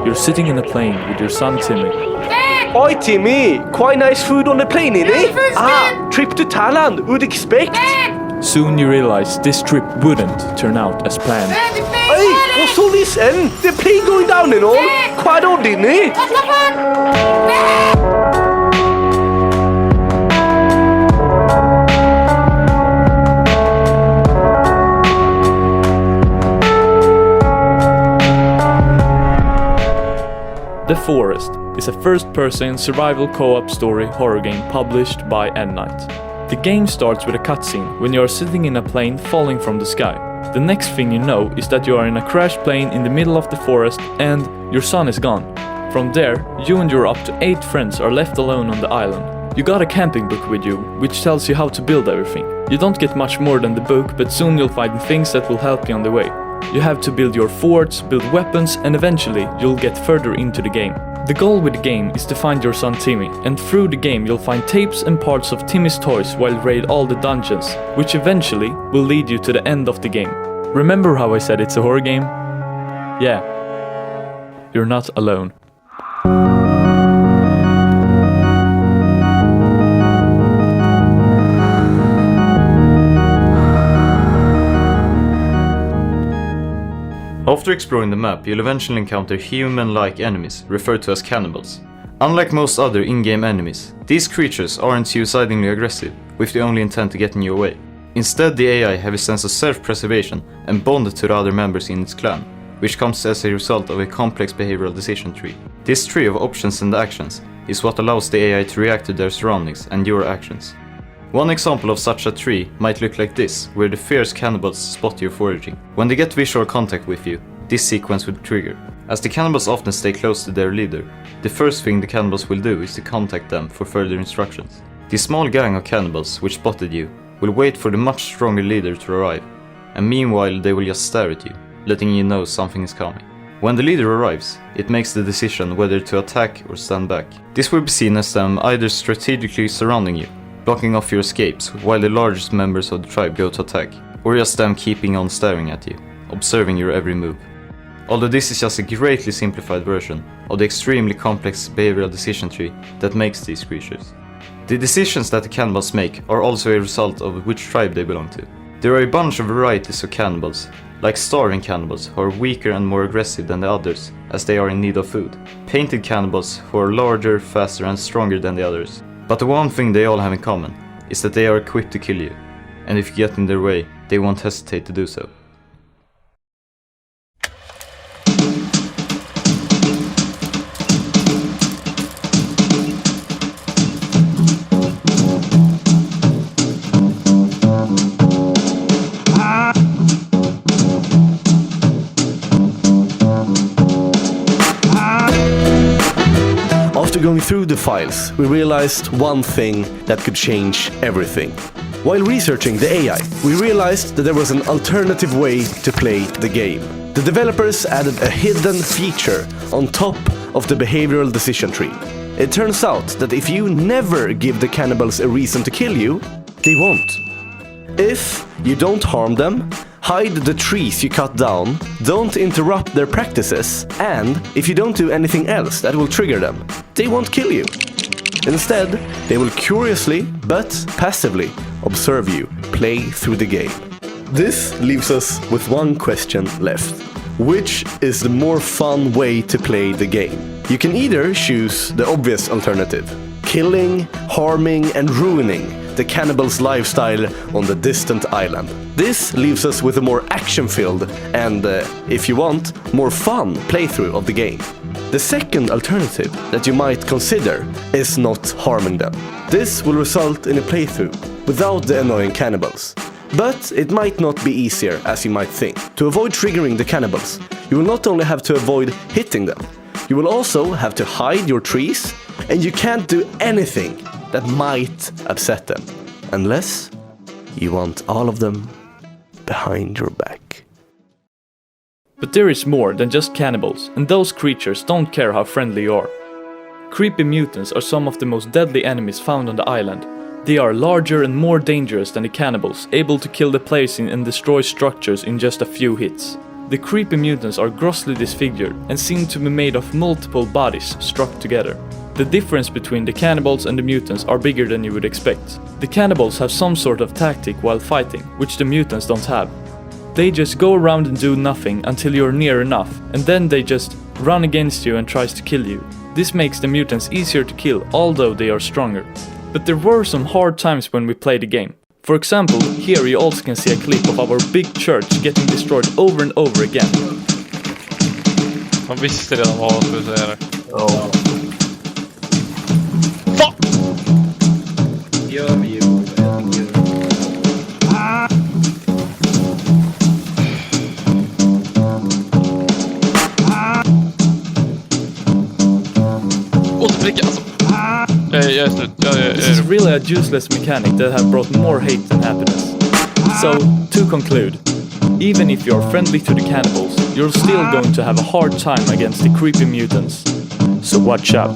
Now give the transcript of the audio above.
You're sitting in a plane with your son Timmy. Oi Timmy, quite nice food on the plane, innit? Trip to Thailand, would expect. Soon you realize this trip wouldn't turn out as planned. Hey, what's all this then? The plane going down and all? Quite odd, didn't it? The Forest is a first-person survival co-op story horror game published by Night. The game starts with a cutscene when you are sitting in a plane falling from the sky. The next thing you know is that you are in a crashed plane in the middle of the forest and your son is gone. From there, you and your up to 8 friends are left alone on the island. You got a camping book with you, which tells you how to build everything. You don't get much more than the book, but soon you'll find things that will help you on the way. You have to build your forts, build weapons, and eventually you'll get further into the game. The goal with the game is to find your son Timmy, and through the game you'll find tapes and parts of Timmy's toys while raid all the dungeons, which eventually will lead you to the end of the game. Remember how I said it's a horror game? Yeah, you're not alone. After exploring the map, you'll eventually encounter human-like enemies, referred to as cannibals. Unlike most other in-game enemies, these creatures aren't suicidally aggressive, with the only intent to get in your way. Instead, the AI have a sense of self-preservation and bonded to the other members in its clan, which comes as a result of a complex behavioral decision tree. This tree of options and actions is what allows the AI to react to their surroundings and your actions. One example of such a tree might look like this, where the fierce cannibals spot you foraging. When they get visual contact with you, this sequence will trigger. As the cannibals often stay close to their leader, the first thing the cannibals will do is to contact them for further instructions. The small gang of cannibals which spotted you will wait for the much stronger leader to arrive, and meanwhile they will just stare at you, letting you know something is coming. When the leader arrives, it makes the decision whether to attack or stand back. This will be seen as them either strategically surrounding you, blocking off your escapes while the largest members of the tribe go to attack, or just them keeping on staring at you, observing your every move. Although this is just a greatly simplified version of the extremely complex behavioral decision tree that makes these creatures. The decisions that the cannibals make are also a result of which tribe they belong to. There are a bunch of varieties of cannibals, like starving cannibals who are weaker and more aggressive than the others as they are in need of food, painted cannibals who are larger, faster and stronger than the others. But the one thing they all have in common is that they are equipped to kill you, and if you get in their way, they won't hesitate to do so. After going through the files, we realized one thing that could change everything. While researching the AI, we realized that there was an alternative way to play the game. The developers added a hidden feature on top of the behavioral decision tree. It turns out that if you never give the cannibals a reason to kill you, they won't. If you don't harm them, hide the trees you cut down, don't interrupt their practices, and if you don't do anything else that will trigger them, they won't kill you. Instead, they will curiously, but passively, observe you play through the game. This leaves us with one question left. Which is the more fun way to play the game? You can either choose the obvious alternative, killing, harming and ruining the cannibals' lifestyle on the distant island. This leaves us with a more action-filled and, if you want, more fun playthrough of the game. The second alternative that you might consider is not harming them. This will result in a playthrough without the annoying cannibals. But it might not be easier as you might think. To avoid triggering the cannibals, you will not only have to avoid hitting them, you will also have to hide your trees, and you can't do anything that might upset them, unless you want all of them behind your back. But there is more than just cannibals, and those creatures don't care how friendly you are. Creepy mutants are some of the most deadly enemies found on the island. They are larger and more dangerous than the cannibals, able to kill the players and destroy structures in just a few hits. The creepy mutants are grossly disfigured and seem to be made of multiple bodies struck together. The difference between the cannibals and the mutants are bigger than you would expect. The cannibals have some sort of tactic while fighting, which the mutants don't have. They just go around and do nothing until you're near enough, and then they just run against you and tries to kill you. This makes the mutants easier to kill, although they are stronger. But there were some hard times when we played the game. For example, here you also can see a clip of our big church getting destroyed over and over again. Man visste redan vad man skulle säga där. Ja. Fuck! Gör vi ju. Återpricka alltså. Jag är slut. This is really a useless mechanic that have brought more hate than happiness. So, to conclude, even if you're friendly to the cannibals, you're still going to have a hard time against the creepy mutants. So watch out.